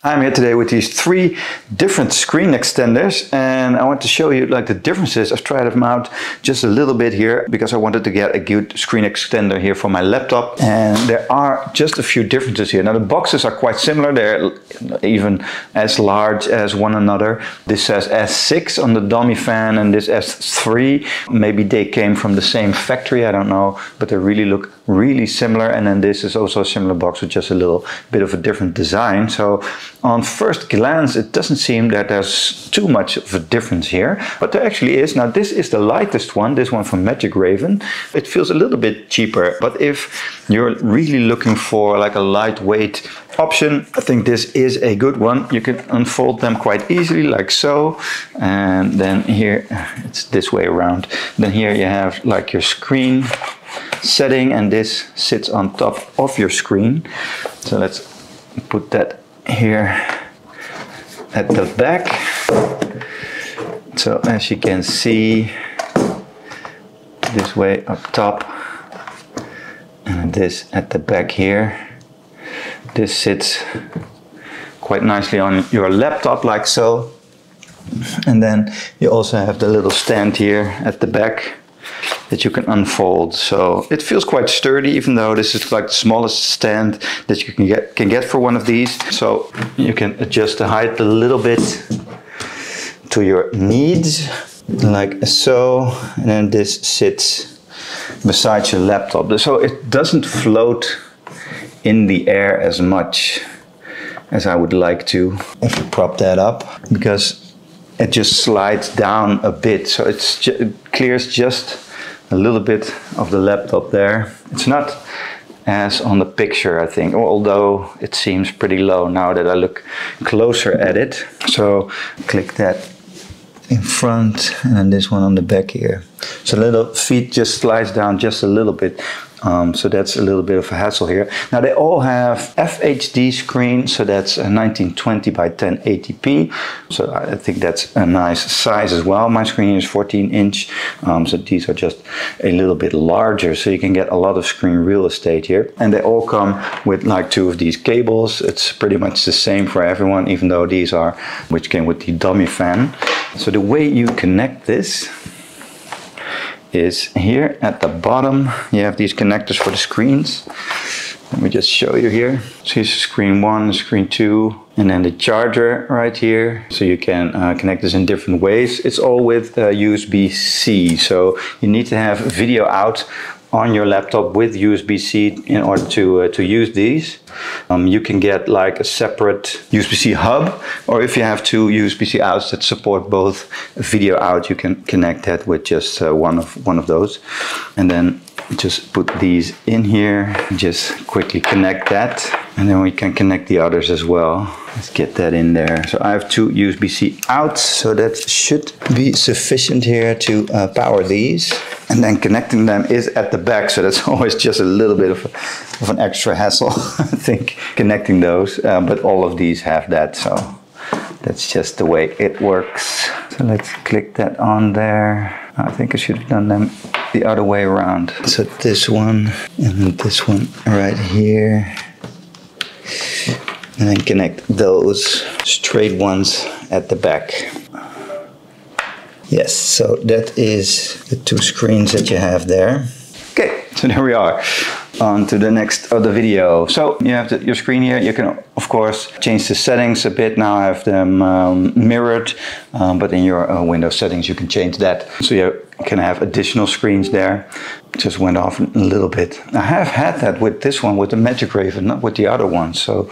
I'm here today with these 3 different screen extenders, and I want to show you like the differences. I've tried them out just a little bit here because I wanted to get a good screen extender here for my laptop, and there are just a few differences here. Now the boxes are quite similar, they're even as large as one another. This says S6 on the dummy fan and this S3. Maybe they came from the same factory, I don't know, but they really look really similar. And then this is also a similar box with just a little bit of a different design. So on first glance, it doesn't seem that there's too much of a difference here, but there actually is. Now this is the lightest one, this one from Magic Raven. It feels a little bit cheaper, but if you're really looking for like a lightweight option, I think this is a good one. You can unfold them quite easily like so, and then here it's this way around. Then here you have like your screen setting, and this sits on top of your screen. So let's put that here at the back. So as you can see, this way up top, and this at the back here. This sits quite nicely on your laptop like so. And then you also have the little stand here at the back that you can unfold. So it feels quite sturdy, even though this is like the smallest stand that you can get for one of these. So you can adjust the height a little bit to your needs, like so. And then this sits beside your laptop. So it doesn't float in the air as much as I would like to. If you prop that up, because it just slides down a bit, so it clears just a little bit of the laptop there. It's not as on the picture, I think, although it seems pretty low now that I look closer at it. So click that in front, and then this one on the back here. So the little feet just slides down just a little bit. So that's a little bit of a hassle here. Now they all have FHD screen, so that's a 1920 by 1080p. So I think that's a nice size as well. My screen is 14 inch, so these are just a little bit larger, so you can get a lot of screen real estate here. And they all come with like 2 of these cables. It's pretty much the same for everyone, even though these are, which came with the dummy fan. So the way you connect this is here at the bottom. You have these connectors for the screens. Let me just show you here. So here's screen 1, screen 2, and then the charger right here. So you can connect this in different ways. It's all with USB-C. So you need to have video out on your laptop with USB-C in order to use these. You can get like a separate USB-C hub, or if you have 2 USB-C outs that support both video out, you can connect that with just one of those. And then just put these in here, just quickly connect that, and then we can connect the others as well. Let's get that in there. So I have 2 USB-C outs, so that should be sufficient here to power these. And then connecting them is at the back, so that's always just a little bit of an extra hassle, I think, connecting those. But all of these have that, so that's just the way it works. So let's click that on there. I think I should have done them the other way around. So this one and this one right here. And then connect those straight ones at the back. Yes, so that is the 2 screens that you have there. Okay, so there we are. On to the next other video. So you have your screen here. You can of course change the settings a bit. Now I have them mirrored, but in your Windows settings you can change that. So you can have additional screens there. Just went off a little bit. I have had that with this one, with the Magic Raven, not with the other one. So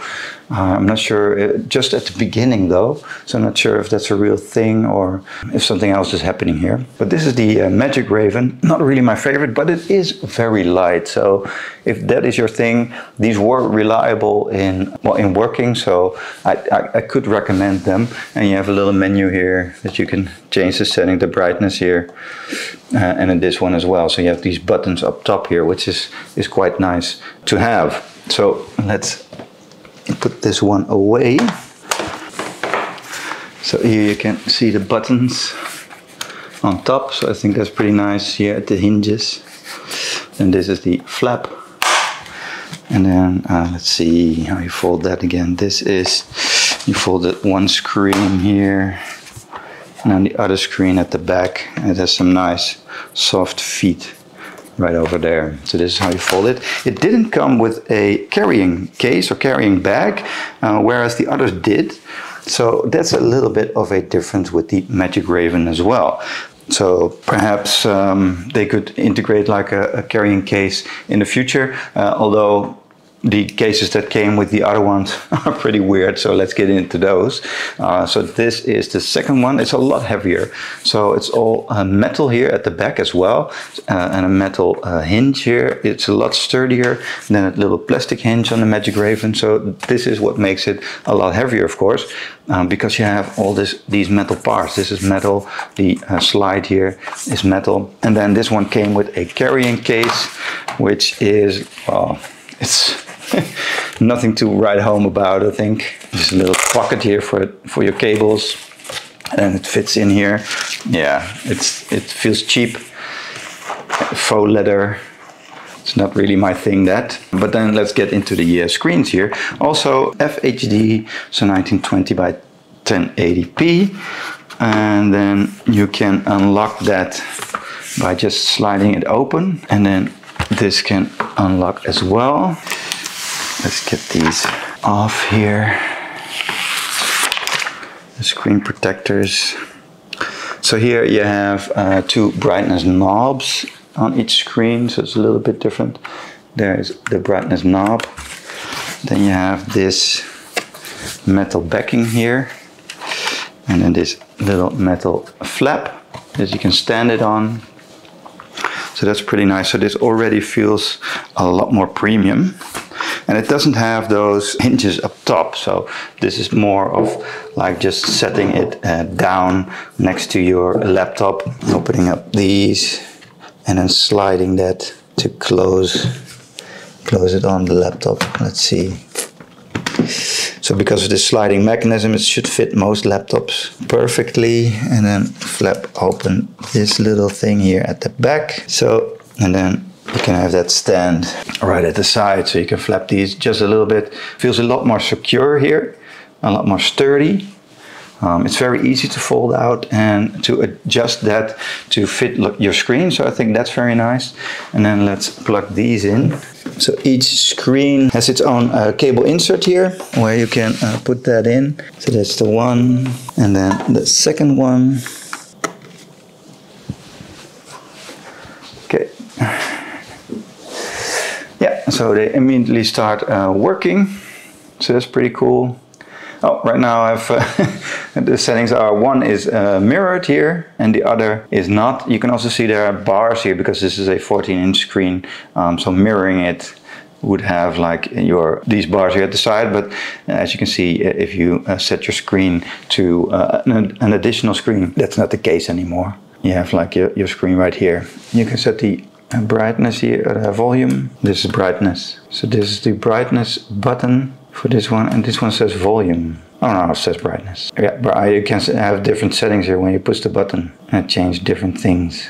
I'm not sure, just at the beginning though. So I'm not sure if that's a real thing or if something else is happening here. But this is the Magic Raven. Not really my favorite, but it is very light. So if that is your thing, these were reliable in working. So I could recommend them. And you have a little menu here that you can change the setting, the brightness here. And in this one as well. So you have these buttons up top here, which is quite nice to have. So let's put this one away. So here you can see the buttons on top. So I think that's pretty nice here at the hinges. And this is the flap. And then let's see how you fold that again. This is You folded one screen here, and on the other screen at the back, it has some nice soft feet right over there. So this is how you fold it. It didn't come with a carrying case or carrying bag, whereas the others did. So that's a little bit of a difference with the Magic Raven as well. So perhaps they could integrate like a carrying case in the future, although the cases that came with the other ones are pretty weird, so let's get into those. So this is the second one. It's a lot heavier. So it's all metal here at the back as well, and a metal hinge here. It's a lot sturdier than a little plastic hinge on the Magic Raven. So this is what makes it a lot heavier, of course, because you have all these metal parts. This is metal. The slide here is metal. And then this one came with a carrying case, which is, well, it's nothing to write home about, I think. Just a little pocket here for your cables, and it fits in here. Yeah, it feels cheap. Faux leather. It's not really my thing, that. But then let's get into the screens here. Also FHD, so 1920 by 1080p, and then you can unlock that by just sliding it open, and then this can unlock as well. Let's get these off here. The screen protectors. So here you have two brightness knobs on each screen, so it's a little bit different. There's the brightness knob. Then you have this metal backing here, and then this little metal flap that you can stand it on. So that's pretty nice. So this already feels a lot more premium. And it doesn't have those hinges up top, so this is more of like just setting it down next to your laptop, opening up these, and then sliding that to close it on the laptop. Let's see. So because of this sliding mechanism, it should fit most laptops perfectly. And then flap open this little thing here at the back. So, and then you can have that stand right at the side, so you can flap these just a little bit. Feels a lot more secure here, a lot more sturdy. It's very easy to fold out and to adjust that to fit your screen, so I think that's very nice. And then let's plug these in. So each screen has its own cable insert here, where you can put that in. So that's the one, and then the second one. Okay. Yeah, so they immediately start working, so that's pretty cool. Oh, right now I have the settings are, one is mirrored here and the other is not. You can also see there are bars here because this is a 14-inch screen, so mirroring it would have like these bars here at the side, but as you can see, if you set your screen to an additional screen, that's not the case anymore. You have like your screen right here. You can set the brightness here, volume. This is brightness. So this is the brightness button for this one, and this one says volume. Oh no, it says brightness. Yeah, but you can have different settings here when you push the button and change different things.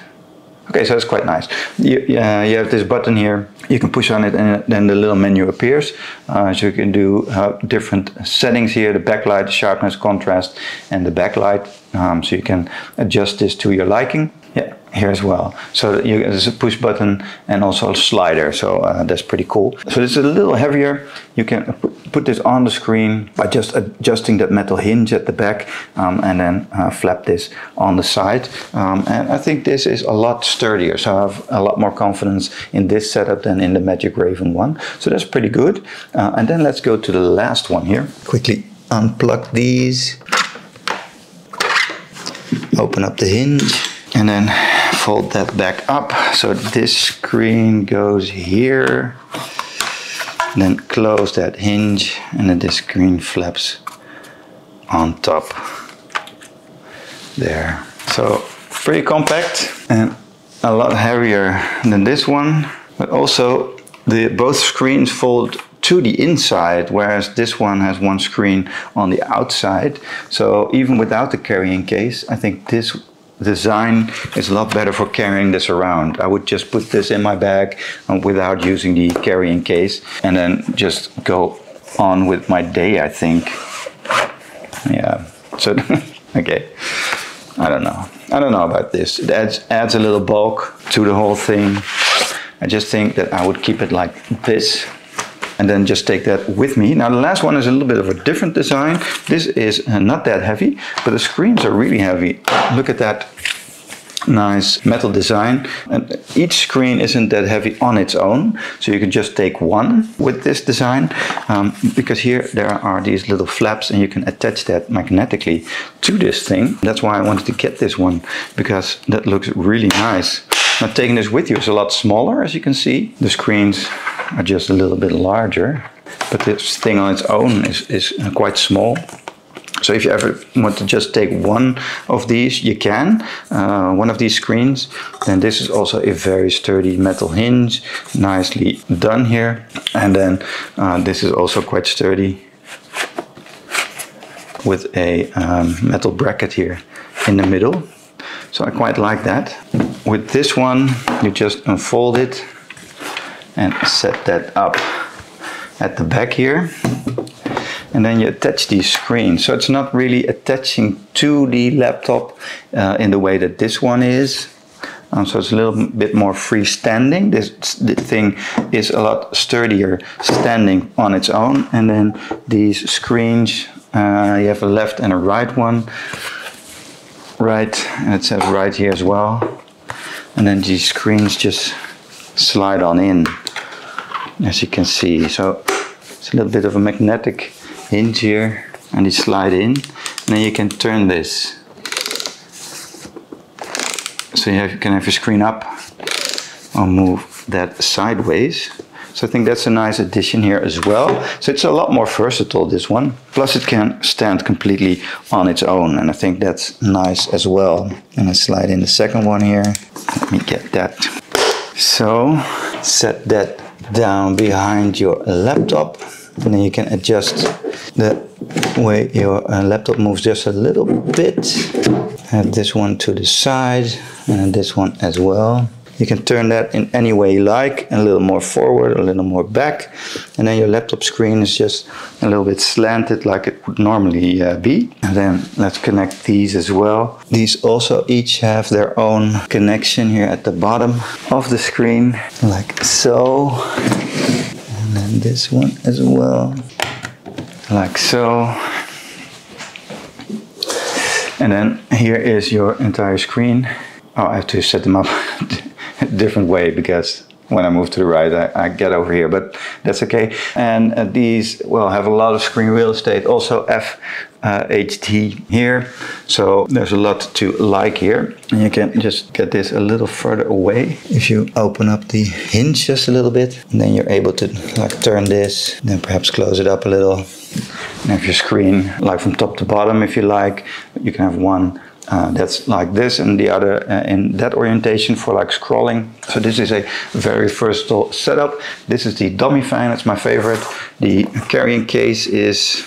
Okay, so it's quite nice. You have this button here. You can push on it and then the little menu appears. So you can do different settings here, the backlight, the sharpness, contrast, and the backlight. So you can adjust this to your liking. Yeah, here as well. So there's a push button and also a slider, so that's pretty cool. So this is a little heavier. You can put this on the screen by just adjusting that metal hinge at the back, and then flap this on the side. And I think this is a lot sturdier, so I have a lot more confidence in this setup than in the Magic Raven one. So that's pretty good. And then let's go to the last one here. Quickly unplug these, open up the hinge, and then fold that back up. So this screen goes here, then close that hinge, and then this screen flaps on top there. So pretty compact and a lot heavier than this one, but also both screens fold to the inside, whereas this one has one screen on the outside. So even without the carrying case, I think this design is a lot better for carrying this around. I would just put this in my bag without using the carrying case, and then just go on with my day, I think. So, okay. I don't know about this. It adds a little bulk to the whole thing. I just think that I would keep it like this and then just take that with me. Now the last one is a little bit of a different design. This is not that heavy, but the screens are really heavy. Look at that nice metal design, and each screen isn't that heavy on its own, so you can just take one with this design, because here there are these little flaps and you can attach that magnetically to this thing. That's why I wanted to get this one, because that looks really nice. Now taking this with you is a lot smaller, as you can see. The screens are just a little bit larger, but this thing on its own is quite small. So if you ever want to just take one of these, you can, one of these screens. Then this is also a very sturdy metal hinge, nicely done here. And then this is also quite sturdy with a metal bracket here in the middle. So I quite like that. With this one, you just unfold it and set that up at the back here. And then you attach these screens. So it's not really attaching to the laptop in the way that this one is. So it's a little bit more freestanding. This thing is a lot sturdier standing on its own. And then these screens, you have a left and a right one. Right, and it says right here as well. And then these screens just slide on in, as you can see. So it's a little bit of a magnetic hinge here, and you slide in, and then you can turn this. So you can have your screen up or move that sideways. So I think that's a nice addition here as well. So it's a lot more versatile, this one. Plus it can stand completely on its own, and I think that's nice as well. And I slide in the second one here. Let me get that. So set that down behind your laptop, and then you can adjust the way your laptop moves just a little bit. Have this one to the side and this one as well. You can turn that in any way you like, a little more forward, a little more back, and then your laptop screen is just a little bit slanted like it would normally be. And then let's connect these as well. These also each have their own connection here at the bottom of the screen, like so. And then this one as well, like so. And then here is your entire screen. Oh, I have to set them up a different way, because when I move to the right, I get over here, but that's okay. And these, well, have a lot of screen real estate, also FHD here. So there's a lot to like here. And you can just get this a little further away. If you open up the hinge just a little bit, and then you're able to like turn this, then perhaps close it up a little. And have your screen like from top to bottom if you like. You can have one that's like this, and the other in that orientation for like scrolling. So this is a very versatile setup. This is the dummy fan, it's my favorite. The carrying case is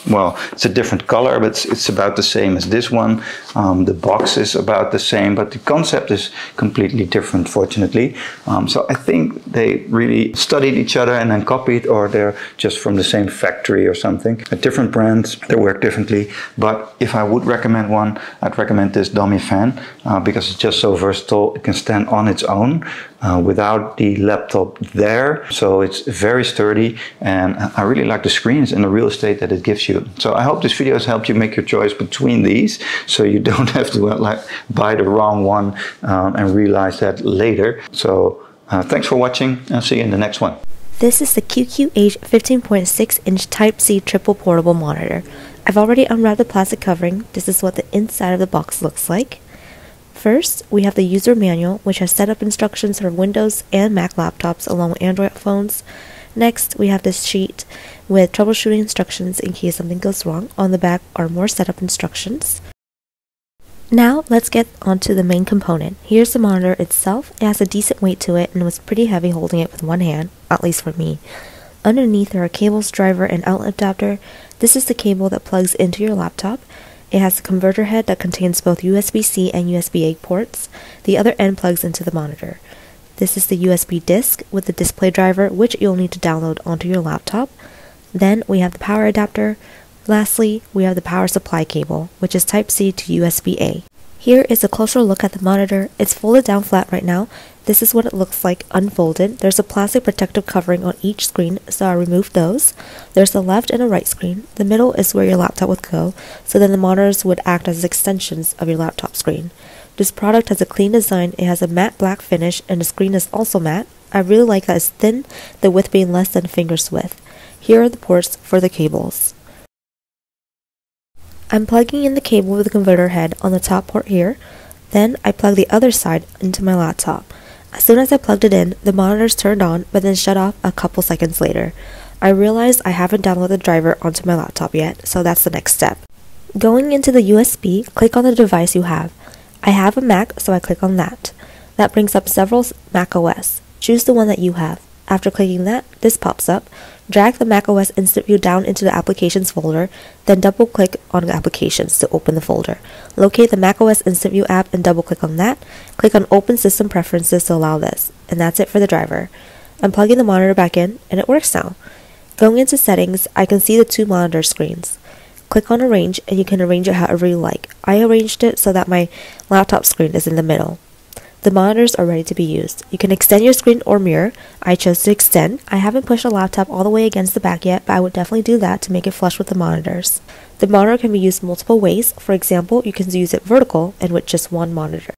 well, it's a different color, but it's about the same as this one. The box is about the same, but the concept is completely different, fortunately. So I think they really studied each other and then copied, or they're just from the same factory or something. Different brands, they work differently. But if I would recommend one, I'd recommend this dummy fan, because it's just so versatile. It can stand on its own without the laptop there. So it's very sturdy, and I really like the screens and the real estate that it gives you. So I hope this video has helped you make your choice between these, so you don't have to like buy the wrong one and realize that later. So thanks for watching, and I'll see you in the next one. This is the QQH 15.6-inch Type-C triple portable monitor. I've already unwrapped the plastic covering. This is what the inside of the box looks like. First, we have the user manual, which has setup instructions for Windows and Mac laptops along with Android phones. Next, we have this sheet with troubleshooting instructions in case something goes wrong. On the back are more setup instructions. Now, let's get onto the main component. Here's the monitor itself. It has a decent weight to it and was pretty heavy holding it with one hand, at least for me. Underneath there are cables, driver, and outlet adapter. This is the cable that plugs into your laptop. It has a converter head that contains both USB-C and USB-A ports. The other end plugs into the monitor. This is the USB disc with the display driver, which you'll need to download onto your laptop. Then we have the power adapter, Lastly, we have the power supply cable, which is Type-C to USB-A. Here is a closer look at the monitor. It's folded down flat right now. This is what it looks like unfolded. There's a plastic protective covering on each screen, so I removed those. There's a left and a right screen. The middle is where your laptop would go, so then the monitors would act as extensions of your laptop screen. This product has a clean design. It has a matte black finish, and the screen is also matte. I really like that it's thin, the width being less than finger's width. Here are the ports for the cables. I'm plugging in the cable with the converter head on the top port here. Then I plug the other side into my laptop. As soon as I plugged it in, the monitors turned on but then shut off a couple seconds later. I realized I haven't downloaded the driver onto my laptop yet, so that's the next step. Going into the USB, click on the device you have. I have a Mac, so I click on that. That brings up several Mac OS. Choose the one that you have. After clicking that, this pops up. Drag the macOS Instant View down into the Applications folder, then double-click on Applications to open the folder. Locate the macOS Instant View app and double-click on that. Click on Open System Preferences to allow this. And that's it for the driver. I'm plugging the monitor back in, and it works now. Going into Settings, I can see the two monitor screens. Click on Arrange, and you can arrange it however you like. I arranged it so that my laptop screen is in the middle. The monitors are ready to be used. You can extend your screen or mirror. I chose to extend. I haven't pushed the laptop all the way against the back yet, but I would definitely do that to make it flush with the monitors. The monitor can be used multiple ways. For example, you can use it vertical and with just one monitor.